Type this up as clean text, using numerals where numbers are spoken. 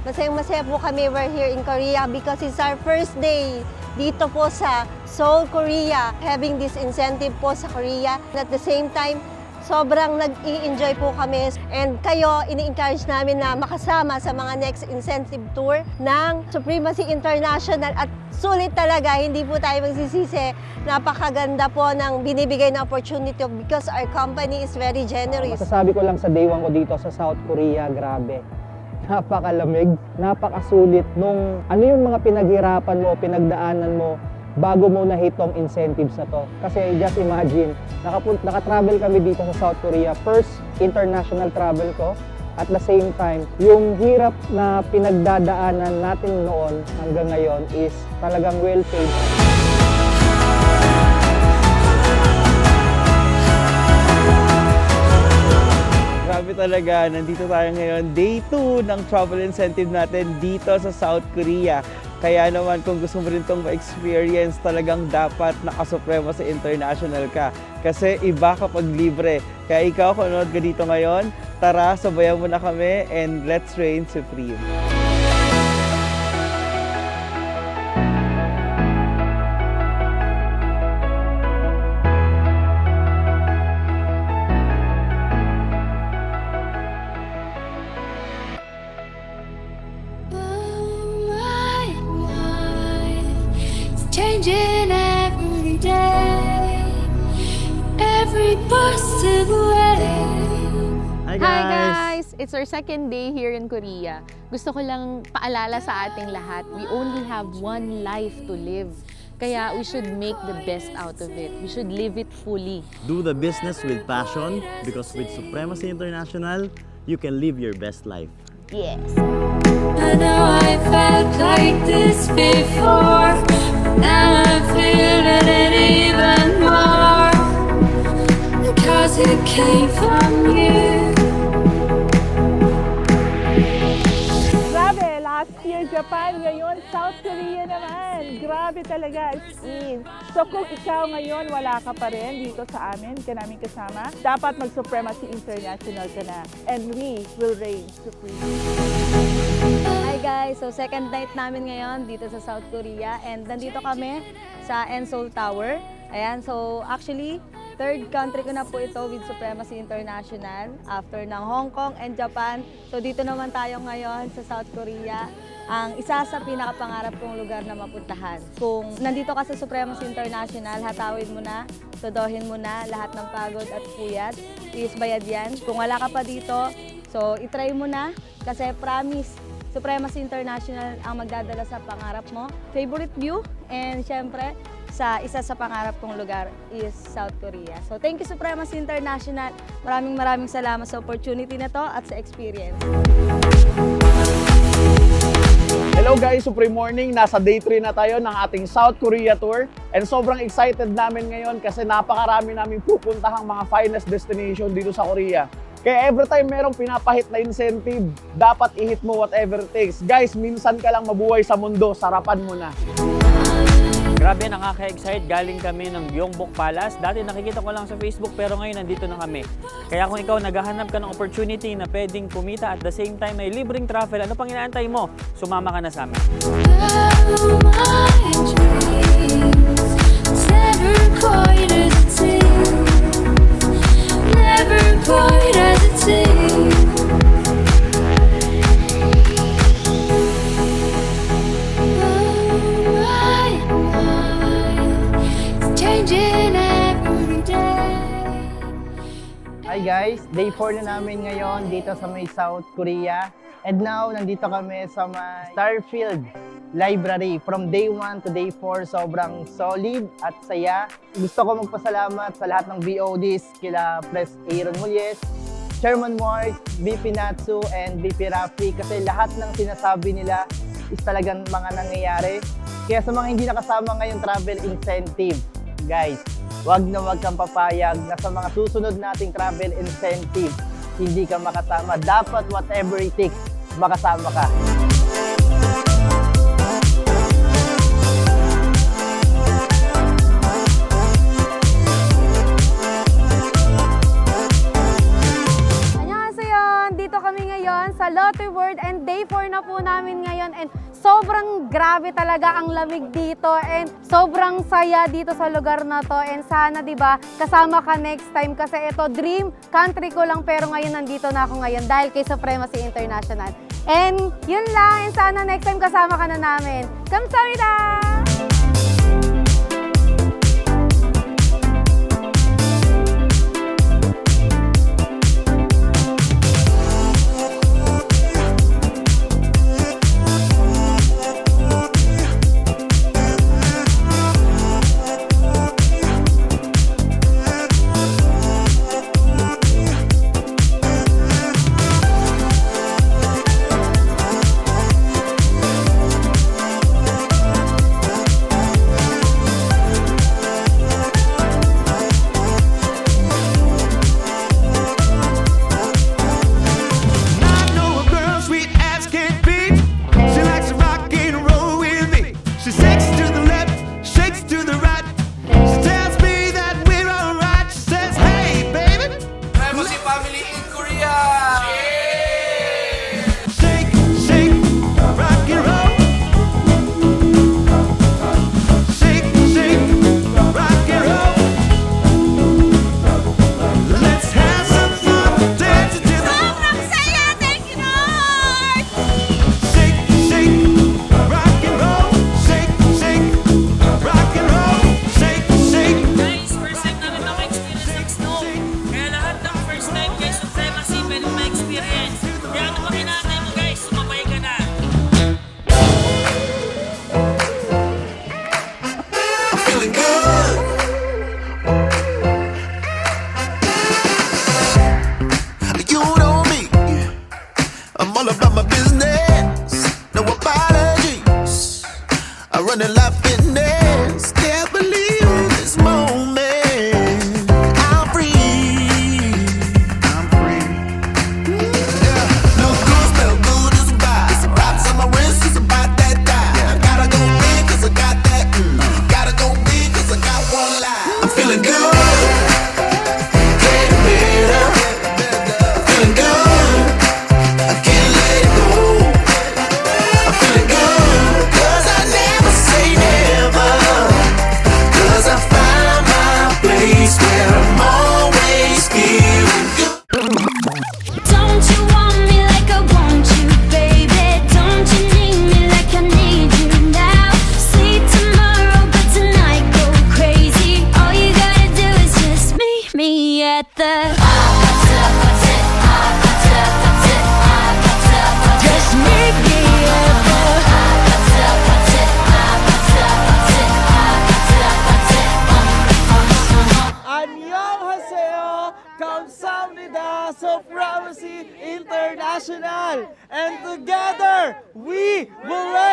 Masayang-masaya po kami. We're here in Korea because it's our first day dito po sa Seoul, Korea. Having this incentive po sa Korea. At the same time, sobrang nag-i-enjoy po kami. And kayo, ini-encourage namin na makasama sa mga next incentive tour ng Supremacy International. At sulit talaga, hindi po tayo magsisisi. Napakaganda po ng binibigay na opportunity because our company is very generous. Masasabi ko lang sa day 1 ko dito sa South Korea, grabe. Napakalamig, napakasulit nung ano yung mga pinaghirapan mo, pinagdaanan mo bago mo na-hit tong incentives na to. Kasi just imagine, naka-travel kami dito sa South Korea, first international travel ko. At the same time, yung hirap na pinagdadaanan natin noon hanggang ngayon is talagang well paid. Grabe talaga, nandito tayo ngayon, day 2 ng travel incentive natin dito sa South Korea. Kaya naman kung gusto mo rin itong ma-experience, talagang dapat nakasuprema sa international ka. Kasi iba kapag libre. Kaya ikaw, kung nanood ka dito ngayon, tara, sabayan mo na kami and let's reign supreme. Changing every day, every possible way. Hi Hi guys! It's our second day here in Korea. Gusto ko lang paalala sa ating lahat, we only have one life to live. Kaya we should make the best out of it. We should live it fully. Do the business with passion because with Supremacy International, you can live your best life. Yes! I know I felt like this before, now I'm feeling it even more, because it came from you. Grabe, last year Japan, ngayon South Korea naman. Grabe talaga, as in. So kung ikaw ngayon wala ka pa rin dito sa amin, ka namin kasama, dapat mag-Supremacy International ka na. And we will reign supreme. Hi guys! So second night namin ngayon dito sa South Korea and nandito kami sa Seoul Tower. Ayan, so actually, third country ko na po ito with Supremacy International after ng Hong Kong and Japan. So dito naman tayo ngayon sa South Korea, ang isa sa pinakapangarap kong lugar na mapuntahan. Kung nandito ka sa Supremacy International, hatawin mo na, todohin mo na lahat ng pagod at puyat. Please bayad yan. Kung wala ka pa dito, so itry mo na kasi promise, Supremacy International ang magdadala sa pangarap mo. Favorite view and syempre, sa isa sa pangarap kong lugar is South Korea. So thank you Supremacy International. Maraming salamat sa opportunity na to at sa experience. Hello guys, Supreme Morning! Nasa day 3 na tayo ng ating South Korea tour. And sobrang excited namin ngayon kasi napakarami namin pupuntahang mga finest destination dito sa Korea. Kaya every time merong pinapahit na incentive, dapat i-hit mo whatever it takes. Guys, minsan ka lang mabuhay sa mundo, sarapan mo na. Grabe, nakaka-excite. Galing kami ng Gyeongbok Palace. Dati nakikita ko lang sa Facebook pero ngayon nandito na kami. Kaya kung ikaw naghahanap ka ng opportunity na pwedeng kumita at the same time may libreng travel, ano pang inaantay mo? Sumama ka na sa amin. Oh, my dreams, it's never quite as it seems, never quite as it seems. Oh, my life is changing every day. Hi guys, day 4 na namin ngayon dito sa may South Korea. And now, nandito kami sa may Starfield Library. From day 1 to day 4, sobrang solid at saya. Gusto ko magpasalamat sa lahat ng BODs, kila Pres Aaron Mulles, Chairman Mark, BP Natsu, and BP Rafi. Kasi lahat ng sinasabi nila is talagang mga nangyayari. Kaya sa mga hindi nakasama ngayong travel incentive, guys, wag kang papayag na sa mga susunod nating travel incentive, hindi ka makasama. Dapat whatever it takes, makasama ka. Annyeonghaseyo! Dito kami ngayon ngayon sa Lotte World and day 4 na po namin ngayon and sobrang grabe talaga ang lamig dito and sobrang saya dito sa lugar na to and sana 'di ba kasama ka next time kasi ito dream country ko lang pero ngayon nandito na ako ngayon dahil kay Supremacy International. And yun lang and sana next time kasama ka na namin. 감사합니다. 감사합니다. Supremacy International. And together, we will rise